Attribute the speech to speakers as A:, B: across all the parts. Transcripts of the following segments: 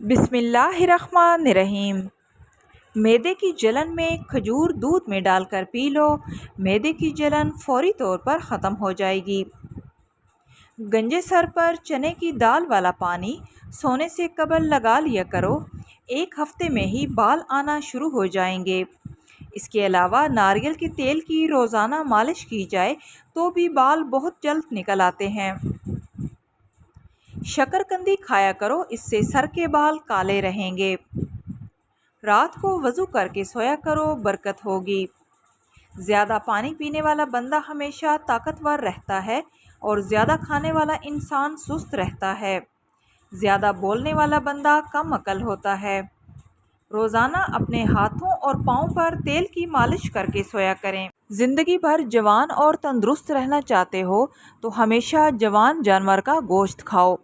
A: बिस्मिल्लाहिर्रहमानिर्रहीम। मैदे की जलन में खजूर दूध में डालकर पी लो। मैदे की जलन फौरी तौर पर ख़त्म हो जाएगी। गंजे सर पर चने की दाल वाला पानी सोने से कबल लगा लिया करो। 1 हफ्ते में ही बाल आना शुरू हो जाएंगे। इसके अलावा नारियल के तेल की रोज़ाना मालिश की जाए तो भी बाल बहुत जल्द निकल आते हैं। शकरकंदी खाया करो, इससे सर के बाल काले रहेंगे। रात को वज़ू करके सोया करो, बरकत होगी। ज़्यादा पानी पीने वाला बंदा हमेशा ताकतवर रहता है और ज़्यादा खाने वाला इंसान सुस्त रहता है। ज़्यादा बोलने वाला बंदा कम अकल होता है। रोज़ाना अपने हाथों और पाँव पर तेल की मालिश करके सोया करें। ज़िंदगी भर जवान और तंदुरुस्त रहना चाहते हो तो हमेशा जवान जानवर का गोश्त खाओ,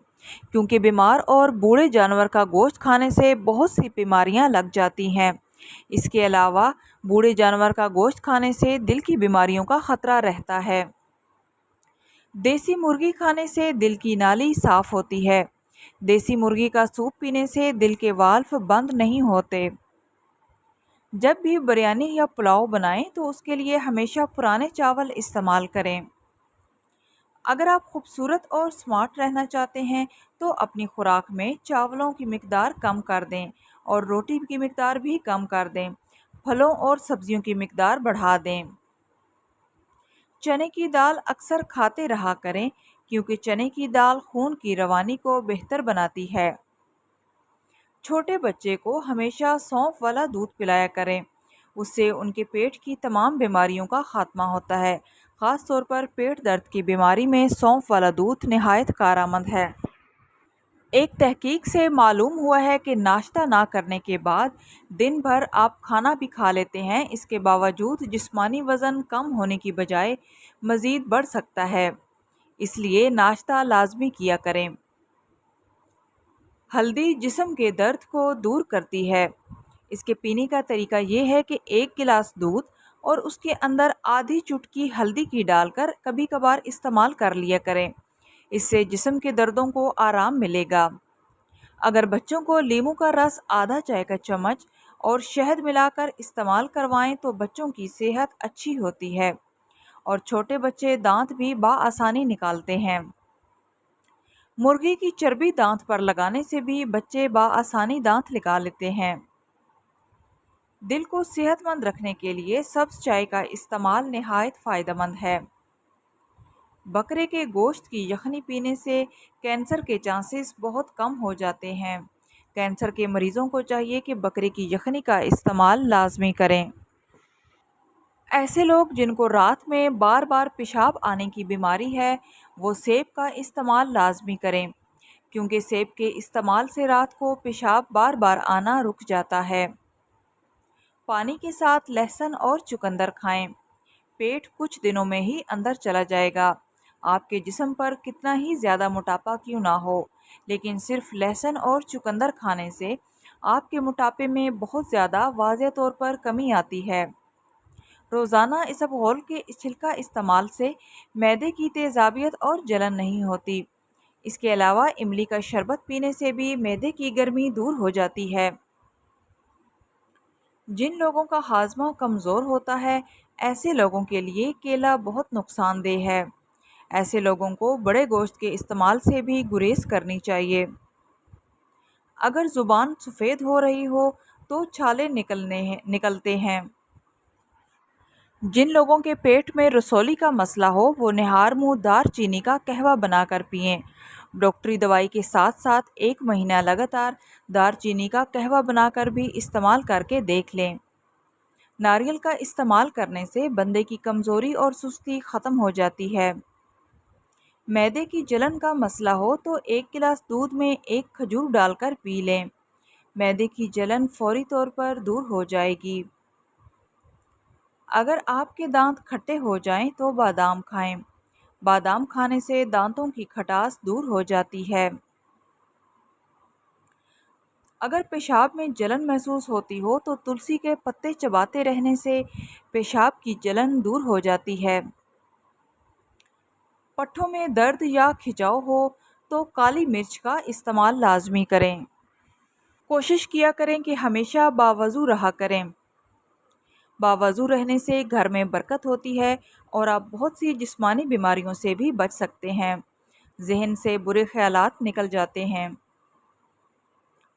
A: क्योंकि बीमार और बूढ़े जानवर का गोश्त खाने से बहुत सी बीमारियां लग जाती हैं। इसके अलावा बूढ़े जानवर का गोश्त खाने से दिल की बीमारियों का ख़तरा रहता है। देसी मुर्गी खाने से दिल की नाली साफ़ होती है। देसी मुर्गी का सूप पीने से दिल के वाल्व बंद नहीं होते। जब भी बिरयानी या पुलाव बनाएं तो उसके लिए हमेशा पुराने चावल इस्तेमाल करें। अगर आप खूबसूरत और स्मार्ट रहना चाहते हैं तो अपनी खुराक में चावलों की मिकदार कम कर दें और रोटी की मिकदार भी कम कर दें। फलों और सब्जियों की मिकदार बढ़ा दें। चने की दाल अक्सर खाते रहा करें, क्योंकि चने की दाल खून की रवानी को बेहतर बनाती है। छोटे बच्चे को हमेशा सौंफ वाला दूध पिलाया करें, उससे उनके पेट की तमाम बीमारियों का खात्मा होता है। ख़ास तौर पर पेट दर्द की बीमारी में सौंफ वाला दूध निहायत कारआमद है। एक तहकीक से मालूम हुआ है कि नाश्ता ना करने के बाद दिन भर आप खाना भी खा लेते हैं, इसके बावजूद जिस्मानी वज़न कम होने की बजाय मज़ीद बढ़ सकता है। इसलिए नाश्ता लाजमी किया करें। हल्दी जिस्म के दर्द को दूर करती है। इसके पीने का तरीका ये है कि 1 गिलास दूध और उसके अंदर आधी चुटकी हल्दी की डालकर कभी कभार इस्तेमाल कर लिया करें। इससे जिस्म के दर्दों को आराम मिलेगा। अगर बच्चों को नींबू का रस आधा चाय का चम्मच और शहद मिलाकर इस्तेमाल करवाएं तो बच्चों की सेहत अच्छी होती है और छोटे बच्चे दांत भी बआसानी निकालते हैं। मुर्गी की चर्बी दांत पर लगाने से भी बच्चे बआसानी दांत निकाल लेते हैं। दिल को सेहतमंद रखने के लिए सब्ज़ चाय का इस्तेमाल निहायत फ़ायदेमंद है। बकरे के गोश्त की यखनी पीने से कैंसर के चांसेस बहुत कम हो जाते हैं। कैंसर के मरीज़ों को चाहिए कि बकरे की यखनी का इस्तेमाल लाजमी करें। ऐसे लोग जिनको रात में बार बार पेशाब आने की बीमारी है, वो सेब का इस्तेमाल लाजमी करें, क्योंकि सेब के इस्तेमाल से रात को पेशाब बार बार आना रुक जाता है। पानी के साथ लहसुन और चुकंदर खाएं। पेट कुछ दिनों में ही अंदर चला जाएगा। आपके जिस्म पर कितना ही ज़्यादा मोटापा क्यों ना हो, लेकिन सिर्फ लहसुन और चुकंदर खाने से आपके मोटापे में बहुत ज़्यादा वाज़ेह तौर पर कमी आती है। रोज़ाना इसबगोल के छिलका इस्तेमाल से मैदे की तेज़ाबियत और जलन नहीं होती। इसके अलावा इमली का शरबत पीने से भी मैदे की गर्मी दूर हो जाती है। जिन लोगों का हाजमा कमज़ोर होता है, ऐसे लोगों के लिए केला बहुत नुकसानदेह है। ऐसे लोगों को बड़े गोश्त के इस्तेमाल से भी गुरेज करनी चाहिए। अगर ज़ुबान सफ़ेद हो रही हो तो छाले निकलते हैं। जिन लोगों के पेट में रसौली का मसला हो वो निहार मुँह दार चीनी का कहवा बनाकर पिएं। डॉक्टरी दवाई के साथ साथ 1 महीना लगातार दारचीनी का कहवा बनाकर भी इस्तेमाल करके देख लें। नारियल का इस्तेमाल करने से बंदे की कमज़ोरी और सुस्ती ख़त्म हो जाती है। मैदे की जलन का मसला हो तो 1 गिलास दूध में 1 खजूर डालकर पी लें। मैदे की जलन फौरी तौर पर दूर हो जाएगी। अगर आपके दांत खट्टे हो जाएं तो बादाम खाएं। बादाम खाने से दांतों की खटास दूर हो जाती है। अगर पेशाब में जलन महसूस होती हो तो तुलसी के पत्ते चबाते रहने से पेशाब की जलन दूर हो जाती है। पट्ठों में दर्द या खिंचाव हो तो काली मिर्च का इस्तेमाल लाजमी करें। कोशिश किया करें कि हमेशा बावजू रहा करें। बावजू रहने से घर में बरकत होती है और आप बहुत सी जिस्मानी बीमारियों से भी बच सकते हैं। जहन से बुरे ख्यालात निकल जाते हैं।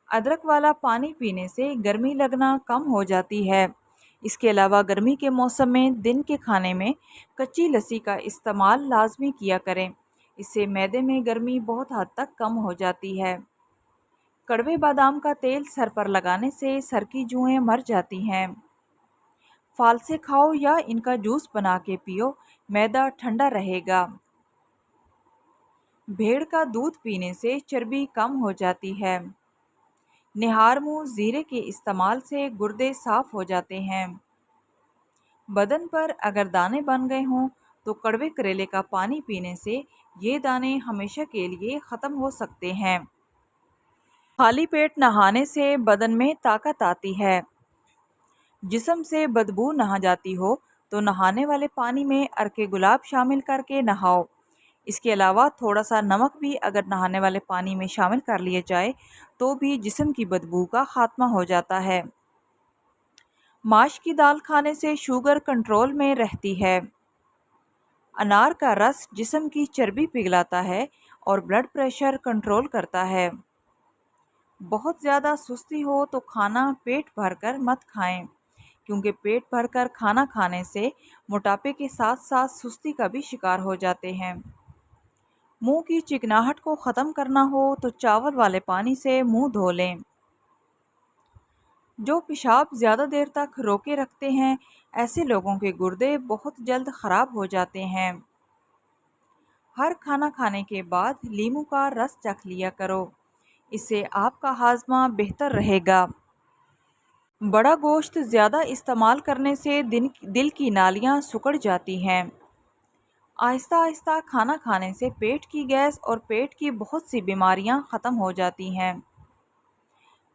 A: अदरक वाला पानी पीने से गर्मी लगना कम हो जाती है। इसके अलावा गर्मी के मौसम में दिन के खाने में कच्ची लस्सी का इस्तेमाल लाजमी किया करें। इससे मैदे में गर्मी बहुत हद तक कम हो जाती है। कड़वे बादाम का तेल सर पर लगाने से सर की जुएं मर जाती हैं। फालसे खाओ या इनका जूस बना के पियो, मैदा ठंडा रहेगा। भेड़ का दूध पीने से चर्बी कम हो जाती है। निहार मुंह जीरे के इस्तेमाल से गुर्दे साफ हो जाते हैं। बदन पर अगर दाने बन गए हों तो कड़वे करेले का पानी पीने से ये दाने हमेशा के लिए ख़त्म हो सकते हैं। खाली पेट नहाने से बदन में ताकत आती है। जिस्म से बदबू नहा जाती हो तो नहाने वाले पानी में अर्के गुलाब शामिल करके नहाओ। इसके अलावा थोड़ा सा नमक भी अगर नहाने वाले पानी में शामिल कर लिया जाए तो भी जिस्म की बदबू का खात्मा हो जाता है। माश की दाल खाने से शुगर कंट्रोल में रहती है। अनार का रस जिस्म की चर्बी पिघलाता है और ब्लड प्रेशर कंट्रोल करता है। बहुत ज़्यादा सुस्ती हो तो खाना पेट भरकर मत खाएं, क्योंकि पेट भरकर खाना खाने से मोटापे के साथ साथ सुस्ती का भी शिकार हो जाते हैं। मुंह की चिकनाहट को ख़त्म करना हो तो चावल वाले पानी से मुंह धो लें। जो पेशाब ज़्यादा देर तक रोके रखते हैं, ऐसे लोगों के गुर्दे बहुत जल्द ख़राब हो जाते हैं। हर खाना खाने के बाद लीमू का रस चख लिया करो, इससे आपका हाजमा बेहतर रहेगा। बड़ा गोश्त ज़्यादा इस्तेमाल करने से दिल की नालियाँ सिकुड़ जाती हैं। आहिस्ता आहिस्ता खाना खाने से पेट की गैस और पेट की बहुत सी बीमारियां ख़त्म हो जाती हैं।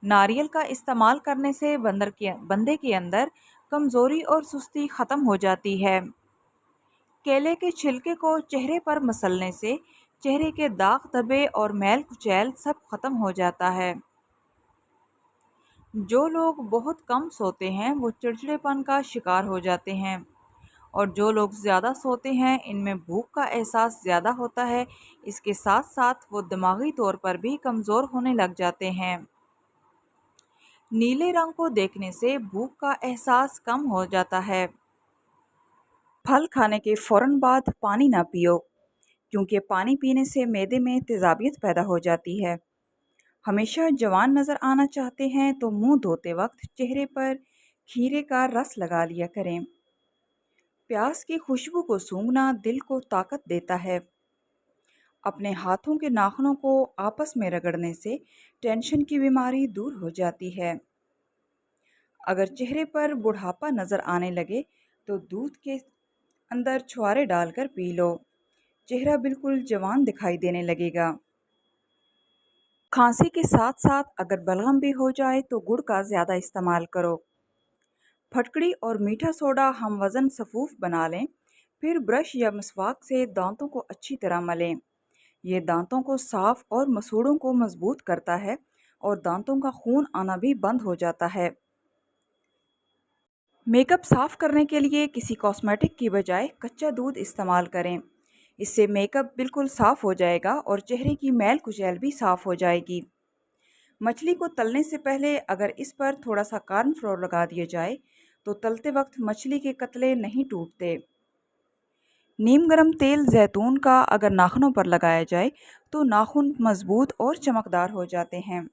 A: नारियल का इस्तेमाल करने से बंदे के अंदर कमज़ोरी और सुस्ती ख़त्म हो जाती है। केले के छिलके को चेहरे पर मसलने से चेहरे के दाग धब्बे और मैल कुचैल सब ख़त्म हो जाता है। जो लोग बहुत कम सोते हैं वो चिड़चिड़ेपन का शिकार हो जाते हैं, और जो लोग ज़्यादा सोते हैं इनमें भूख का एहसास ज़्यादा होता है। इसके साथ साथ वो दिमागी तौर पर भी कमज़ोर होने लग जाते हैं। नीले रंग को देखने से भूख का एहसास कम हो जाता है। फल खाने के फ़ौरन बाद पानी ना पियो, क्योंकि पानी पीने से मैदे में तेज़ाबियत पैदा हो जाती है। हमेशा जवान नज़र आना चाहते हैं तो मुंह धोते वक्त चेहरे पर खीरे का रस लगा लिया करें। प्याज की खुशबू को सूंघना दिल को ताकत देता है। अपने हाथों के नाखूनों को आपस में रगड़ने से टेंशन की बीमारी दूर हो जाती है। अगर चेहरे पर बुढ़ापा नज़र आने लगे तो दूध के अंदर छुहारे डालकर पी लो, चेहरा बिल्कुल जवान दिखाई देने लगेगा। खांसी के साथ साथ अगर बलगम भी हो जाए तो गुड़ का ज़्यादा इस्तेमाल करो। फटकड़ी और मीठा सोडा हम वज़न सफूफ बना लें, फिर ब्रश या मसवाक से दांतों को अच्छी तरह मलें। ये दांतों को साफ़ और मसूड़ों को मजबूत करता है और दांतों का खून आना भी बंद हो जाता है। मेकअप साफ़ करने के लिए किसी कॉस्मेटिक की बजाय कच्चा दूध इस्तेमाल करें। इससे मेकअप बिल्कुल साफ़ हो जाएगा और चेहरे की मैल कुचैल भी साफ़ हो जाएगी। मछली को तलने से पहले अगर इस पर थोड़ा सा कॉर्नफ्लोर लगा दिया जाए तो तलते वक्त मछली के कतले नहीं टूटते। नीम गर्म तेल जैतून का अगर नाखूनों पर लगाया जाए तो नाखून मजबूत और चमकदार हो जाते हैं।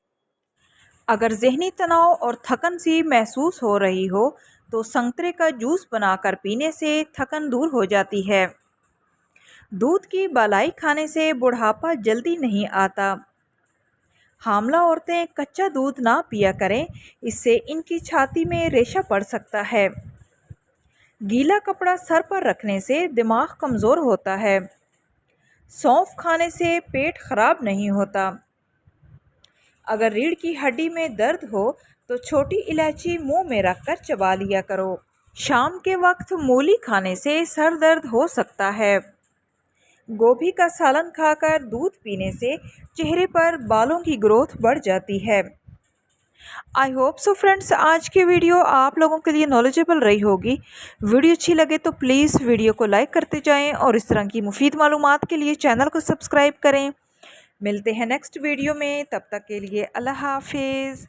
A: अगर ज़हनी तनाव और थकन सी महसूस हो रही हो तो संतरे का जूस बनाकर पीने से थकन दूर हो जाती है। दूध की बालाई खाने से बुढ़ापा जल्दी नहीं आता। हामला औरतें कच्चा दूध ना पिया करें, इससे इनकी छाती में रेशा पड़ सकता है। गीला कपड़ा सर पर रखने से दिमाग कमज़ोर होता है। सौंफ खाने से पेट खराब नहीं होता। अगर रीढ़ की हड्डी में दर्द हो तो छोटी इलायची मुंह में रखकर चबा लिया करो। शाम के वक्त मूली खाने से सर दर्द हो सकता है। गोभी का सालन खाकर दूध पीने से चेहरे पर बालों की ग्रोथ बढ़ जाती है। आई होप सो फ्रेंड्स, आज की वीडियो आप लोगों के लिए नॉलेजेबल रही होगी। वीडियो अच्छी लगे तो प्लीज़ वीडियो को लाइक करते जाएं और इस तरह की मुफीद मालूमात के लिए चैनल को सब्सक्राइब करें। मिलते हैं नेक्स्ट वीडियो में, तब तक के लिए अल्लाह हाफिज़।